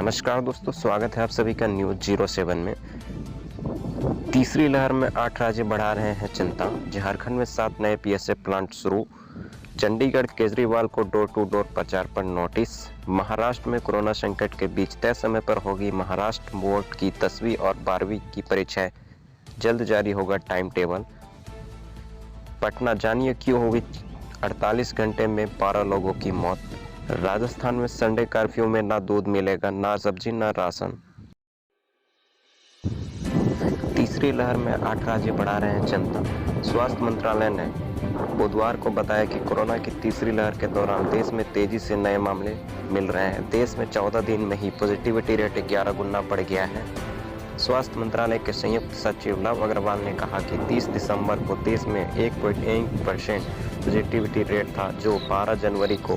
नमस्कार दोस्तों, स्वागत है आप सभी का न्यूज़ 07 में। तीसरी लहर में 8 राज्य बढ़ा रहे हैं चिंता। झारखंड में 7 नए पीएसए प्लांट शुरू। चंडीगढ़ केजरीवाल को डोर टू डोर प्रचार पर नोटिस। महाराष्ट्र में कोरोना संकट के बीच तय समय पर होगी महाराष्ट्र बोर्ड की 10वीं और 12वीं की परीक्षाएं। जल्द जारी होगा टाइम टेबल। पटना, जानिए क्यों हुई 48 घंटे में 12 लोगों की मौत। राजस्थान में संडे कर्फ्यू में ना दूध मिलेगा, ना सब्जी, ना राशन। तीसरी लहर में 8 राज्य बढ़ा रहे हैं चिंता। स्वास्थ्य मंत्रालय ने बुधवार को बताया कि कोरोना की तीसरी लहर के दौरान देश में तेजी से नए मामले मिल रहे हैं। देश में 14 दिन में ही पॉजिटिविटी रेट 11 गुना बढ़ गया है। स्वास्थ्य मंत्रालय के संयुक्त सचिव लव अग्रवाल ने कहा कि 30 दिसंबर को देश में 1.1% पॉजिटिविटी रेट था, जो 12 जनवरी को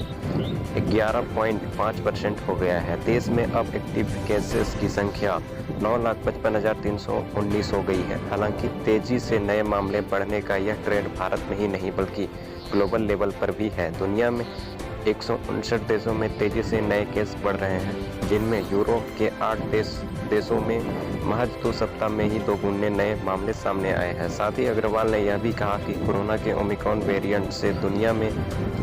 11.5% हो गया है। देश में अब एक्टिव केसेस की संख्या 9,55,319 हो गई है। हालांकि तेजी से नए मामले बढ़ने का यह ट्रेंड भारत में ही नहीं बल्कि ग्लोबल लेवल पर भी है। दुनिया में 159 देशों में तेजी से नए केस बढ़ रहे हैं, जिनमें यूरोप के 8 देशों में महज 2 सप्ताह में ही 2 गुने नए मामले सामने आए हैं। साथ ही अग्रवाल ने यह भी कहा कि कोरोना के ओमिक्रॉन वेरिएंट से दुनिया में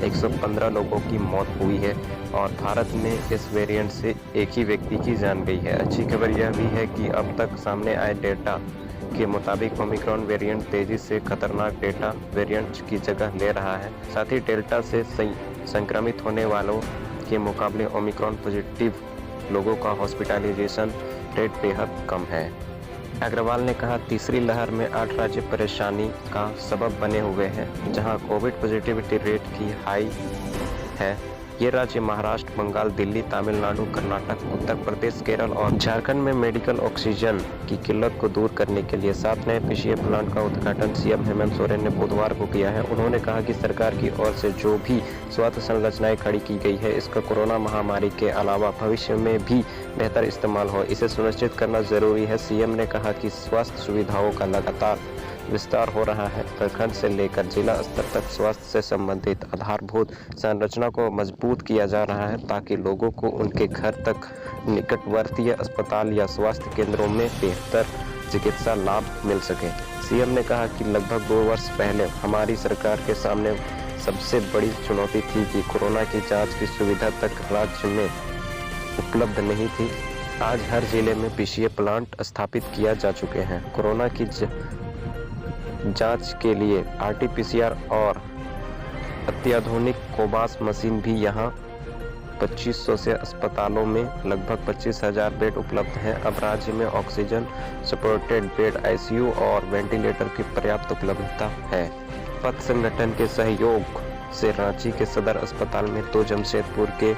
115 लोगों की मौत हुई है और भारत में इस वेरिएंट से एक ही व्यक्ति की जान गई है। अच्छी खबर यह भी है कि अब तक सामने आए डेटा के मुताबिक ओमिक्रॉन वेरिएंट तेजी से खतरनाक डेल्टा वेरिएंट की जगह ले रहा है। साथ ही डेल्टा से संक्रमित होने वालों के मुकाबले ओमिक्रॉन पॉजिटिव लोगों का हॉस्पिटलाइजेशन रेट बेहद कम है। अग्रवाल ने कहा, तीसरी लहर में 8 राज्य परेशानी का सबब बने हुए हैं, जहां कोविड पॉजिटिविटी रेट की हाई है। ये राज्य महाराष्ट्र, बंगाल, दिल्ली, तमिलनाडु, कर्नाटक, उत्तर प्रदेश, केरल और झारखंड में मेडिकल ऑक्सीजन की किल्लत को दूर करने के लिए 7 नए पीसीए प्लांट का उद्घाटन सीएम हेमंत सोरेन ने बुधवार को किया है। उन्होंने कहा कि सरकार की ओर से जो भी स्वास्थ्य संरचनाएं खड़ी की गई है, इसका कोरोना महामारी के अलावा भविष्य में भी बेहतर इस्तेमाल हो, इसे सुनिश्चित करना जरूरी है। सीएम ने कहा कि स्वास्थ्य सुविधाओं का लगातार विस्तार हो रहा है। प्रखंड से लेकर जिला स्तर तक स्वास्थ्य से संबंधित आधारभूत संरचना को मजबूत किया जा रहा है, ताकि लोगों को उनके घर तक निकटवर्ती अस्पताल या स्वास्थ्य केंद्रों में बेहतर चिकित्सा लाभ मिल सके। सीएम ने कहा कि लगभग 2 वर्ष पहले हमारी सरकार के सामने सबसे बड़ी चुनौती थी कि कोरोना की जांच की सुविधा तक राज्य में उपलब्ध नहीं थी। आज हर जिले में पीसीए प्लांट स्थापित किया जा चुके हैं। कोरोना की जांच के लिए आरटीपीसीआर और अत्याधुनिक कोबास मशीन भी यहां 2500 से अस्पतालों में लगभग 25,000 बेड उपलब्ध हैं। अब राज्य में ऑक्सीजन सपोर्टेड बेड, आईसीयू और वेंटिलेटर की पर्याप्त उपलब्धता है। पथ संगठन के सहयोग से रांची के सदर अस्पताल में 2, जमशेदपुर के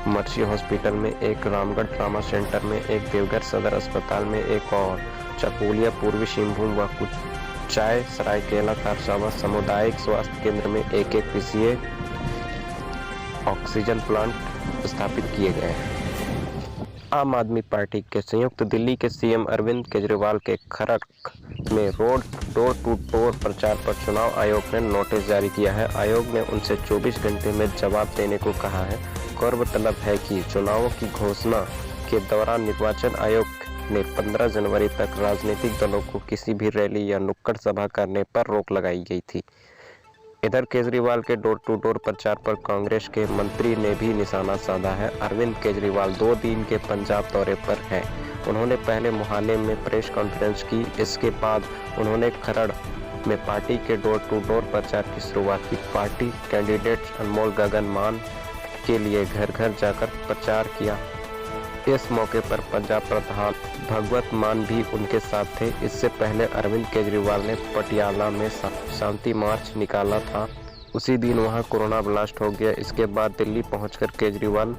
मर्सी हॉस्पिटल में 1, रामगढ़ ट्रामा सेंटर में 1, देवघर सदर अस्पताल में 1 और चकोलिया पूर्वी सिंहभूम व चाय सरायकेला खरसावां सामुदायिक स्वास्थ्य केंद्र में 1 पीसीए ऑक्सीजन प्लांट स्थापित किए गए हैं। आम आदमी पार्टी के संयुक्त दिल्ली के सीएम अरविंद केजरीवाल के खरक में डोर टू डोर प्रचार पर चुनाव आयोग ने नोटिस जारी किया है। आयोग ने उनसे 24 घंटे में जवाब देने को कहा है। गौरतलब है कि चुनावों की घोषणा के दौरान निर्वाचन आयोग ने 15 जनवरी तक राजनीतिक दलों को किसी भी रैली या नुक्कड़ सभा करने पर रोक लगाई गई थी। इधर केजरीवाल के डोर टू डोर प्रचार पर कांग्रेस के मंत्री ने भी निशाना साधा है। अरविंद केजरीवाल 2 दिन के पंजाब दौरे पर हैं। उन्होंने पहले मोहाली में प्रेस कॉन्फ्रेंस की। इसके बाद उन्होंने खरड़ में पार्टी के डोर टू डोर प्रचार की शुरुआत की। पार्टी कैंडिडेट अनमोल गगन मान के लिए घर घर जाकर प्रचार किया। इस मौके पर पंजाब प्रधान भगवत मान भी उनके साथ थे। इससे पहले अरविंद केजरीवाल ने पटियाला में शांति मार्च निकाला था। उसी दिन वहां कोरोना ब्लास्ट हो गया। इसके बाद दिल्ली पहुंचकर केजरीवाल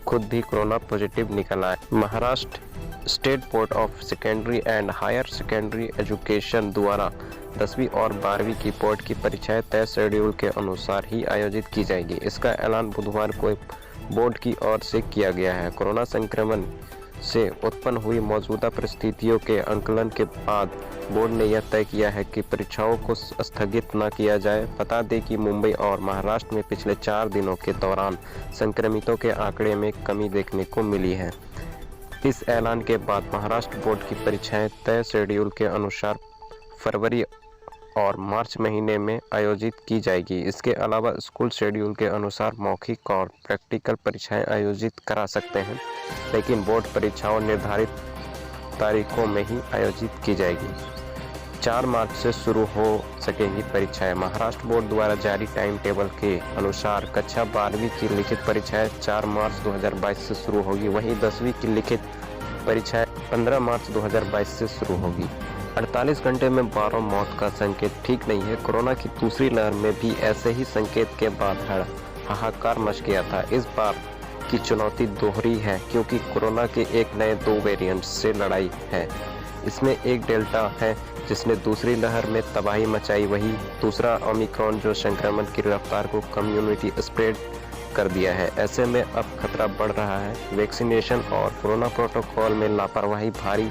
खुद भी कोरोना पॉजिटिव निकल आए। Maharashtra state board of secondary and higher secondary education द्वारा 10वीं और 12वीं की बोर्ड की परीक्षाएं तय शेड्यूल के अनुसार ही आयोजित की जाएगी। इसका ऐलान बुधवार को बोर्ड की ओर से किया गया है। कोरोना संक्रमण से उत्पन्न हुई मौजूदा परिस्थितियों के आंकलन के बाद बोर्ड ने यह तय किया है कि परीक्षाओं को स्थगित न किया जाए। बता दें कि मुंबई और महाराष्ट्र में पिछले 4 दिनों के दौरान संक्रमितों के आंकड़े में कमी देखने को मिली है। इस ऐलान के बाद महाराष्ट्र बोर्ड की परीक्षाएं तय शेड्यूल के अनुसार फरवरी और मार्च महीने में आयोजित की जाएगी। इसके अलावा स्कूल शेड्यूल के अनुसार मौखिक और प्रैक्टिकल परीक्षाएं आयोजित करा सकते हैं, लेकिन बोर्ड परीक्षाओं निर्धारित तारीखों में ही आयोजित की जाएगी। 4 मार्च से शुरू हो सकेगी परीक्षाएं। महाराष्ट्र बोर्ड द्वारा जारी टाइम टेबल के अनुसार कक्षा 12वीं की लिखित परीक्षाएं 4 मार्च 2022 से शुरू होगी, वहीं 10वीं की लिखित परीक्षाएं 15 मार्च 2022 से शुरू होगी। 48 घंटे में 12 मौत का संकेत ठीक नहीं है। कोरोना की दूसरी लहर में भी ऐसे ही संकेत के बाद हाहाकार मच गया था। इस बार की चुनौती दोहरी है क्योंकि कोरोना के एक नए 2 वेरिएंट से लड़ाई है। इसमें एक डेल्टा है जिसने दूसरी लहर में तबाही मचाई, वही दूसरा ओमिक्रॉन जो संक्रमण की रफ्तार को कम्युनिटी स्प्रेड कर दिया है। ऐसे में अब खतरा बढ़ रहा है। वैक्सीनेशन और कोरोना प्रोटोकॉल में लापरवाही भारी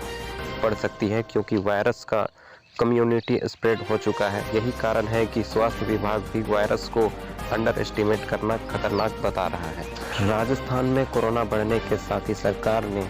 पड़ सकती है क्योंकि वायरस का कम्युनिटी स्प्रेड हो चुका है। यही कारण है कि स्वास्थ्य विभाग भी वायरस को अंडर एस्टिमेट करना खतरनाक बता रहा है। राजस्थान में कोरोना बढ़ने के साथ ही सरकार ने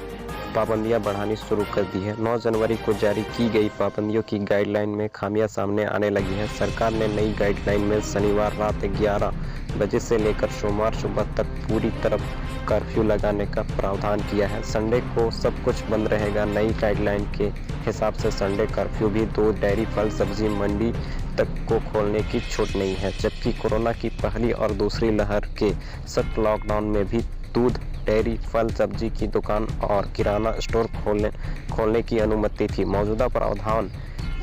पाबंदियां बढ़ानी शुरू कर दी है। 9 जनवरी को जारी की गई पाबंदियों की गाइडलाइन में खामियां सामने आने लगी हैं। सरकार ने नई गाइडलाइन में शनिवार रात 11 बजे से लेकर सोमवार सुबह तक पूरी तरफ कर्फ्यू लगाने का प्रावधान किया है। संडे को सब कुछ बंद रहेगा। नई गाइडलाइन के हिसाब से संडे कर्फ्यू भी 2 डेयरी, फल, सब्जी मंडी तक को खोलने की छूट नहीं है, जबकि कोरोना की पहली और दूसरी लहर के सख्त लॉकडाउन में भी दूध, डेयरी, फल, सब्जी की दुकान और किराना स्टोर खोलने की अनुमति थी। मौजूदा प्रावधान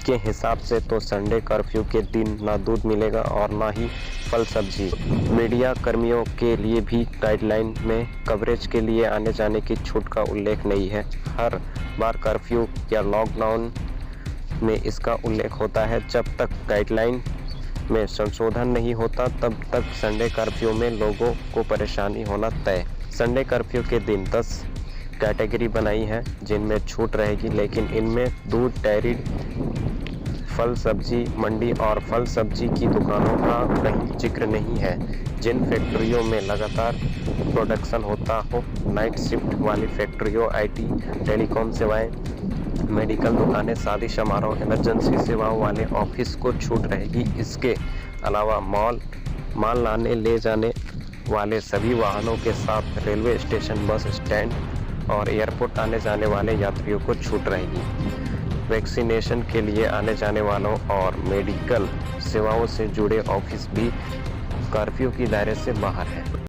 के हिसाब से तो संडे कर्फ्यू के दिन ना दूध मिलेगा और ना ही फल सब्जी। मीडिया कर्मियों के लिए भी गाइडलाइन में कवरेज के लिए आने जाने की छूट का उल्लेख नहीं है। हर बार कर्फ्यू या लॉकडाउन में इसका उल्लेख होता है। जब तक गाइडलाइन में संशोधन नहीं होता तब तक संडे कर्फ्यू में लोगों को परेशानी होना तय। संडे कर्फ्यू के दिन 10 कैटेगरी बनाई है जिनमें छूट रहेगी, लेकिन इनमें दूध, डेयरी, फल सब्जी मंडी और फल सब्जी की दुकानों का कहीं जिक्र नहीं है। जिन फैक्ट्रियों में लगातार प्रोडक्शन होता हो, नाइट शिफ्ट वाली फैक्ट्रियों, आईटी, टेलीकॉम सेवाएं, मेडिकल दुकानें, शादी समारोह, इमरजेंसी सेवाओं वाले ऑफिस को छूट रहेगी। इसके अलावा माल लाने ले जाने वाले सभी वाहनों के साथ रेलवे स्टेशन, बस स्टैंड और एयरपोर्ट आने जाने वाले यात्रियों को छूट रहेगी। वैक्सीनेशन के लिए आने जाने वालों और मेडिकल सेवाओं से जुड़े ऑफिस भी कर्फ्यू के दायरे से बाहर हैं।